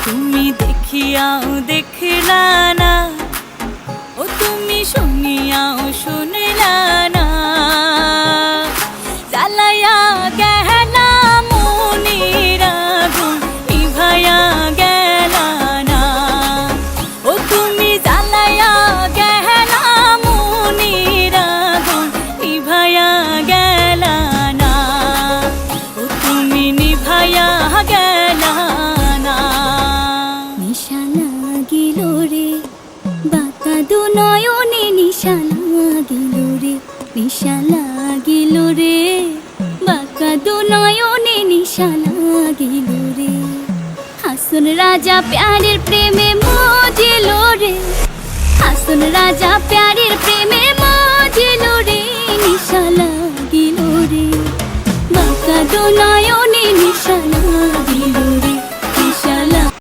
তুমি দেখিয়াও দেখলা না, ও তুমি শুনিয়াও শুনলা না। জ্বালাইয়া গেলা মনের আগুন নিভাইয়া গেলা না, ও তুমি জ্বালাইয়া গেলা মনের আগুন নিভাইয়া গেলা না, ও তুমি নিভাইয়া গেলা না। নিশা লাগিল রে বাঁকা দু নয়নে, নিশা লাগিল রে, নিশা লাগিল রে বাঁকা দু নয়নে, নিশা লাগিল রে। হাসন রাজা প্যারের প্রেমে মজিল রে, হাসন রাজা প্যারের প্রেমে মজিল রে, নিশা লাগিল রে বাঁকা দু